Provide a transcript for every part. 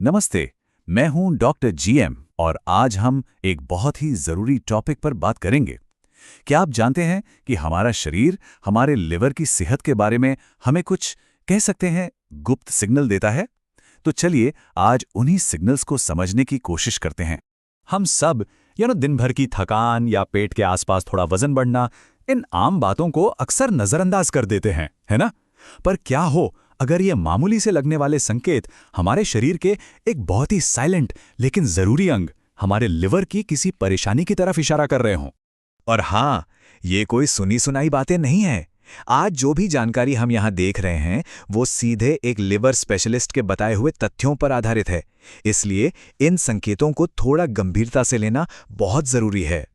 नमस्ते। मैं हूं डॉक्टर जीएम और आज हम एक बहुत ही ज़रूरी टॉपिक पर बात करेंगे। क्या आप जानते हैं कि हमारा शरीर हमारे लिवर की सेहत के बारे में हमें कुछ कह सकते हैं गुप्त सिग्नल देता है? तो चलिए आज उन्हीं सिग्नल्स को समझने की कोशिश करते हैं। हम सब दिन भर की थकान या पेट के आसपास थोड़ा वजन बढ़ना, इन आम बातों को अक्सर नजरअंदाज कर देते हैं, है ना? पर क्या हो अगर ये मामूली से लगने वाले संकेत हमारे शरीर के एक बहुत ही साइलेंट लेकिन जरूरी अंग, हमारे लिवर की किसी परेशानी की तरफ इशारा कर रहे हों? और हाँ, ये कोई सुनी सुनाई बातें नहीं है। आज जो भी जानकारी हम यहाँ देख रहे हैं वो सीधे एक लिवर स्पेशलिस्ट के बताए हुए तथ्यों पर आधारित है। इसलिए इन संकेतों को थोड़ा गंभीरता से लेना बहुत जरूरी है।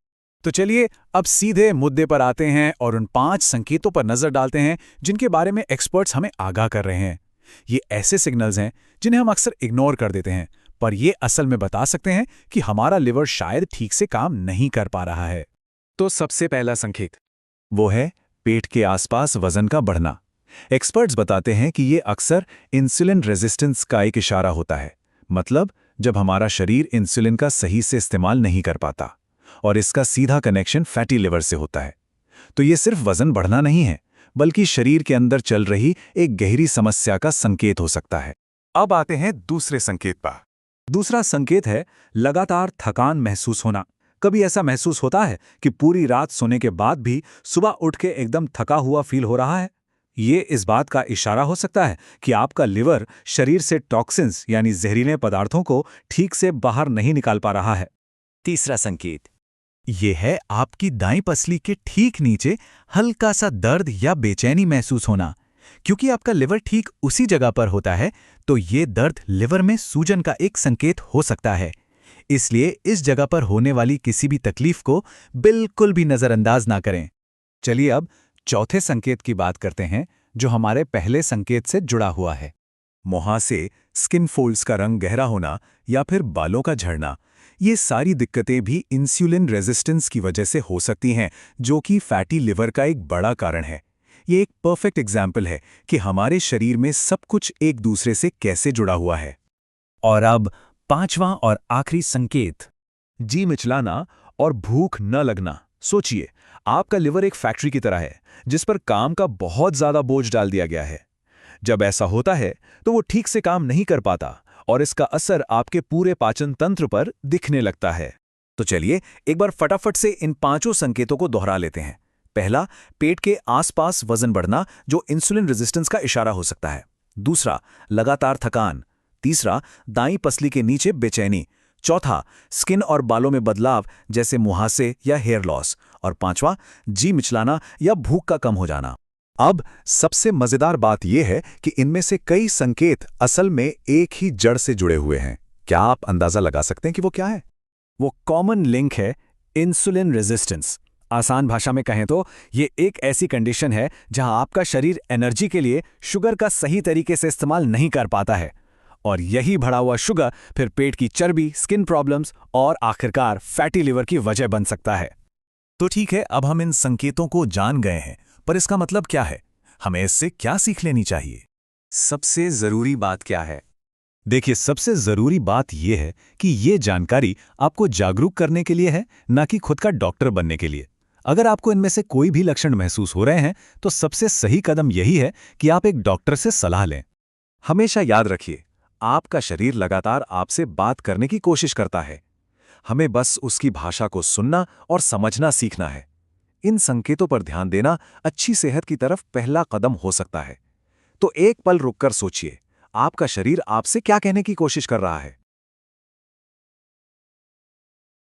तो चलिए अब सीधे मुद्दे पर आते हैं और उन 5 संकेतों पर नजर डालते हैं जिनके बारे में एक्सपर्ट्स हमें आगाह कर रहे हैं। ये ऐसे सिग्नल्स हैं जिन्हें हम अक्सर इग्नोर कर देते हैं, पर ये असल में बता सकते हैं कि हमारा लिवर शायद ठीक से काम नहीं कर पा रहा है। तो सबसे पहला संकेत वो है पेट के आसपास वजन का बढ़ना। एक्सपर्ट्स बताते हैं कि ये अक्सर इंसुलिन रेजिस्टेंस का एक इशारा होता है। मतलब जब हमारा शरीर इंसुलिन का सही से इस्तेमाल नहीं कर पाता, और इसका सीधा कनेक्शन फैटी लिवर से होता है। तो ये सिर्फ वजन बढ़ना नहीं है, बल्कि शरीर के अंदर चल रही एक गहरी समस्या का संकेत हो सकता है। अब आते हैं दूसरे संकेत पर। दूसरा संकेत है लगातार थकान महसूस होना। कभी ऐसा महसूस होता है कि पूरी रात सोने के बाद भी सुबह उठ के एकदम थका हुआ फील हो रहा है? ये इस बात का इशारा हो सकता है कि आपका लिवर शरीर से टॉक्सिन्स यानी जहरीले पदार्थों को ठीक से बाहर नहीं निकाल पा रहा है। तीसरा संकेत ये है आपकी दाईं पसली के ठीक नीचे हल्का सा दर्द या बेचैनी महसूस होना। क्योंकि आपका लिवर ठीक उसी जगह पर होता है, तो ये दर्द लिवर में सूजन का एक संकेत हो सकता है। इसलिए इस जगह पर होने वाली किसी भी तकलीफ को बिल्कुल भी नजरअंदाज ना करें। चलिए अब चौथे संकेत की बात करते हैं, जो हमारे पहले संकेत से जुड़ा हुआ है। मुहासे, स्किन फोल्ड्स का रंग गहरा होना या फिर बालों का झड़ना, ये सारी दिक्कतें भी इंसुलिन रेजिस्टेंस की वजह से हो सकती हैं, जो कि फैटी लिवर का एक बड़ा कारण है। ये एक परफेक्ट एग्जाम्पल है कि हमारे शरीर में सब कुछ एक दूसरे से कैसे जुड़ा हुआ है। और अब पांचवां और आखिरी संकेत, जी मिचलाना और भूख न लगना। सोचिए, आपका लिवर एक फैक्ट्री की तरह है जिस पर काम का बहुत ज्यादा बोझ डाल दिया गया है। जब ऐसा होता है तो वो ठीक से काम नहीं कर पाता और इसका असर आपके पूरे पाचन तंत्र पर दिखने लगता है। तो चलिए एक बार फटाफट से इन 5 संकेतों को दोहरा लेते हैं। पहला, पेट के आसपास वजन बढ़ना, जो इंसुलिन रेजिस्टेंस का इशारा हो सकता है। दूसरा, लगातार थकान। तीसरा, दाईं पसली के नीचे बेचैनी। चौथा, स्किन और बालों में बदलाव जैसे मुहासे या हेयर लॉस। और पांचवा, जी मिचलाना या भूख का कम हो जाना। अब सबसे मजेदार बात यह है कि इनमें से कई संकेत असल में एक ही जड़ से जुड़े हुए हैं। क्या आप अंदाजा लगा सकते हैं कि वो क्या है? वो कॉमन लिंक है इंसुलिन रेजिस्टेंस। आसान भाषा में कहें तो ये एक ऐसी कंडीशन है जहां आपका शरीर एनर्जी के लिए शुगर का सही तरीके से इस्तेमाल नहीं कर पाता है, और यही बढ़ा हुआ शुगर फिर पेट की चर्बी, स्किन प्रॉब्लम्स और आखिरकार फैटी लिवर की वजह बन सकता है। तो ठीक है, अब हम इन संकेतों को जान गए हैं, पर इसका मतलब क्या है? हमें इससे क्या सीख लेनी चाहिए? सबसे जरूरी बात क्या है? देखिए, सबसे जरूरी बात यह है कि ये जानकारी आपको जागरूक करने के लिए है, ना कि खुद का डॉक्टर बनने के लिए। अगर आपको इनमें से कोई भी लक्षण महसूस हो रहे हैं, तो सबसे सही कदम यही है कि आप एक डॉक्टर से सलाह लें। हमेशा याद रखिए, आपका शरीर लगातार आपसे बात करने की कोशिश करता है। हमें बस उसकी भाषा को सुनना और समझना सीखना है। इन संकेतों पर ध्यान देना अच्छी सेहत की तरफ पहला कदम हो सकता है। तो एक पल रुककर सोचिए, आपका शरीर आपसे क्या कहने की कोशिश कर रहा है?